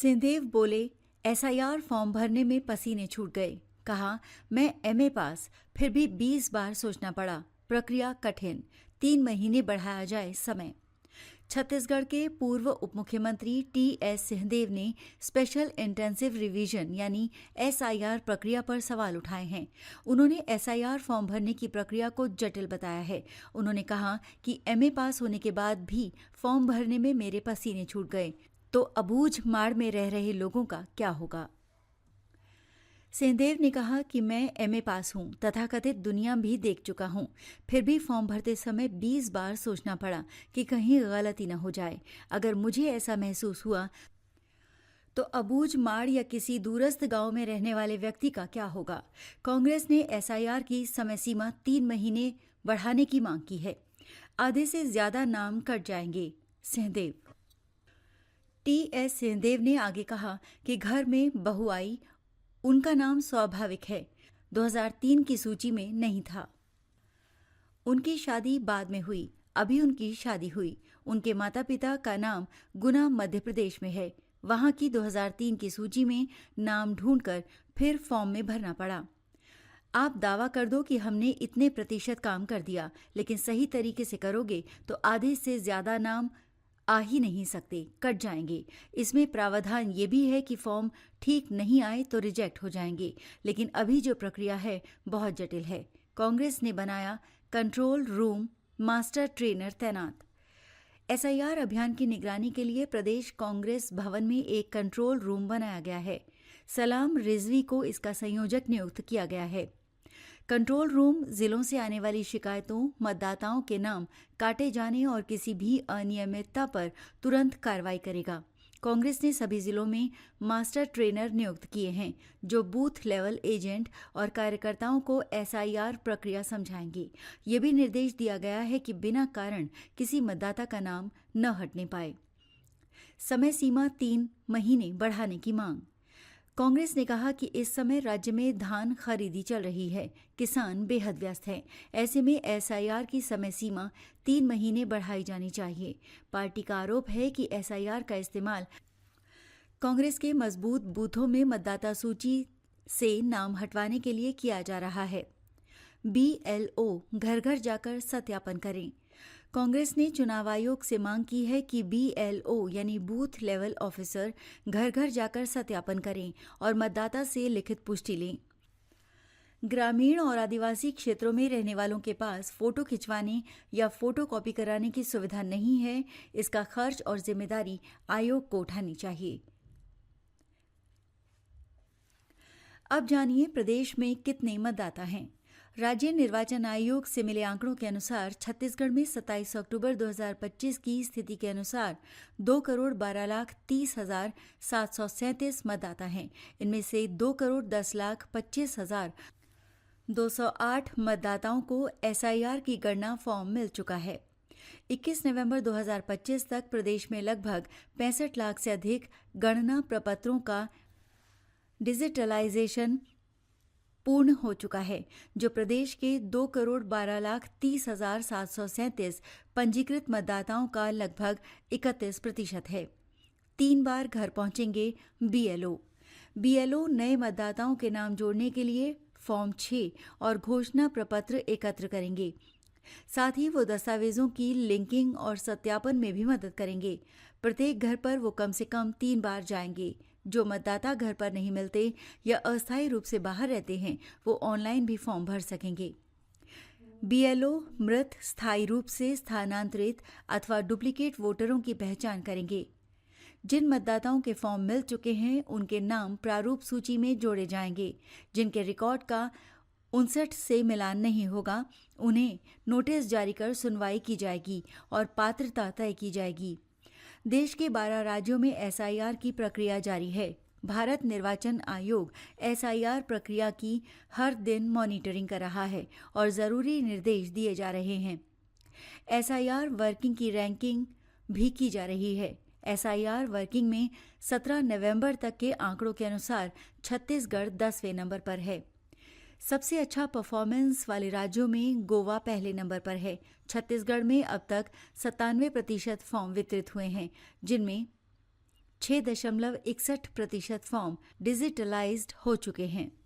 सिंहदेव बोले, SIR form भरने में पसीने छूट गए। कहा, मैं एमए पास, फिर भी 20 बार सोचना पड़ा। प्रक्रिया कठिन, 3 महीने बढ़ाया जाए समय। छत्तीसगढ़ के पूर्व उप मुख्यमंत्री टी.एस. सिंहदेव ने स्पेशल इंटेंसिव रिवीजन यानी एसआईआर प्रक्रिया पर सवाल उठाए हैं। उन्होंने एसआईआर फॉर्म भरने की प्रक्रिया को जटिल बताया है। उन्होंने कहा कि एमए पास होने के बाद भी फॉर्म भरने में मेरे पसीने छूट गए, तो अबूझ माड़ में रह रहे लोगों का क्या होगा। सिंहदेव ने कहा कि मैं एमए पास हूं, तथाकथित दुनिया भी देख चुका हूं, फिर भी फॉर्म भरते समय 20 बार सोचना पड़ा कि कहीं गलती न हो जाए। अगर मुझे ऐसा महसूस हुआ तो अबूझ माड़ या किसी दूरस्थ गांव में रहने वाले व्यक्ति का क्या होगा। कांग्रेस ने एसआईआर की समय सीमा 3 महीने बढ़ाने की मांग की है। आधे से ज्यादा नाम कट जाएंगे। सिंहदेव टी.एस. सिंहदेव ने आगे कहा कि घर में बहू आई, उनका नाम स्वाभाविक है, 2003 की सूची में नहीं था। उनकी शादी बाद में हुई, अभी उनकी शादी हुई। उनके माता पिता का नाम गुना मध्य प्रदेश में है, वहां की 2003 की सूची में नाम ढूंढकर फिर फॉर्म में भरना पड़ा। आप दावा कर दो कि हमने इतने प्रतिशत काम कर दिया, लेकिन सही तरीके से करोगे तो आधे से ज्यादा नाम आ ही नहीं सकते, कट जाएंगे। इसमें प्रावधान ये भी है कि फॉर्म ठीक नहीं आए तो रिजेक्ट हो जाएंगे, लेकिन अभी जो प्रक्रिया है बहुत जटिल है। कांग्रेस ने बनाया कंट्रोल रूम, मास्टर ट्रेनर तैनात। एसआईआर अभियान की निगरानी के लिए प्रदेश कांग्रेस भवन में एक कंट्रोल रूम बनाया गया है। सलाम रिजवी को इसका संयोजक नियुक्त किया गया है। कंट्रोल रूम जिलों से आने वाली शिकायतों, मतदाताओं के नाम काटे जाने और किसी भी अनियमितता पर तुरंत कार्रवाई करेगा। कांग्रेस ने सभी जिलों में मास्टर ट्रेनर नियुक्त किए हैं, जो बूथ लेवल एजेंट और कार्यकर्ताओं को एसआईआर प्रक्रिया समझाएंगे। ये भी निर्देश दिया गया है कि बिना कारण किसी मतदाता का नाम न हटने पाए। समय सीमा 3 महीने बढ़ाने की मांग। कांग्रेस ने कहा कि इस समय राज्य में धान खरीदी चल रही है, किसान बेहद व्यस्त हैं। ऐसे में एसआईआर की समय सीमा 3 महीने बढ़ाई जानी चाहिए। पार्टी का आरोप है कि एसआईआर का इस्तेमाल कांग्रेस के मजबूत बूथों में मतदाता सूची से नाम हटवाने के लिए किया जा रहा है। बीएलओ घर घर जाकर सत्यापन करें। कांग्रेस ने चुनाव आयोग से मांग की है कि बीएलओ यानी बूथ लेवल ऑफिसर घर घर जाकर सत्यापन करें और मतदाता से लिखित पुष्टि लें। ग्रामीण और आदिवासी क्षेत्रों में रहने वालों के पास फोटो खिंचवाने या फोटो कॉपी कराने की सुविधा नहीं है। इसका खर्च और जिम्मेदारी आयोग को उठानी चाहिए। अब जानिए प्रदेश में कितने मतदाता हैं। राज्य निर्वाचन आयोग से मिले आंकड़ों के अनुसार छत्तीसगढ़ में 27 अक्टूबर 2025 की स्थिति के अनुसार 2,12,30,737 मतदाता हैं। इनमें से 2,10,25,208 मतदाताओं को एसआईआर की गणना फॉर्म मिल चुका है। 21 नवंबर 2025 तक प्रदेश में लगभग 65 लाख से अधिक गणना प्रपत्रों का डिजिटलाइजेशन पूर्ण हो चुका है, जो प्रदेश के 2,12,30,737 पंजीकृत मतदाताओं का लगभग 31% है। 3 बार घर पहुंचेंगे बीएलओ। बीएलओ नए मतदाताओं के नाम जोड़ने के लिए फॉर्म 6 और घोषणा प्रपत्र एकत्र करेंगे। साथ ही वो दस्तावेजों की लिंकिंग और सत्यापन में भी मदद करेंगे। प्रत्येक घर पर वो कम से कम 3 बार जाएंगे। जो मतदाता घर पर नहीं मिलते या अस्थायी रूप से बाहर रहते हैं, वो ऑनलाइन भी फॉर्म भर सकेंगे। बीएलओ मृत, स्थायी रूप से स्थानांतरित अथवा डुप्लीकेट वोटरों की पहचान करेंगे। जिन मतदाताओं के फॉर्म मिल चुके हैं, उनके नाम प्रारूप सूची में जोड़े जाएंगे। जिनके रिकॉर्ड का 59 से मिलान नहीं होगा, उन्हें नोटिस जारी कर सुनवाई की जाएगी और पात्रता तय की जाएगी। देश के 12 राज्यों में एसआईआर की प्रक्रिया जारी है। भारत निर्वाचन आयोग एसआईआर प्रक्रिया की हर दिन मॉनिटरिंग कर रहा है और जरूरी निर्देश दिए जा रहे हैं। एसआईआर वर्किंग की रैंकिंग भी की जा रही है। एसआईआर वर्किंग में 17 नवंबर तक के आंकड़ों के अनुसार छत्तीसगढ़ 10वें नंबर पर है। सबसे अच्छा परफॉर्मेंस वाले राज्यों में गोवा पहले नंबर पर है। छत्तीसगढ़ में अब तक 97% फॉर्म वितरित हुए हैं, जिनमें 6.61% फॉर्म डिजिटलाइज्ड हो चुके हैं।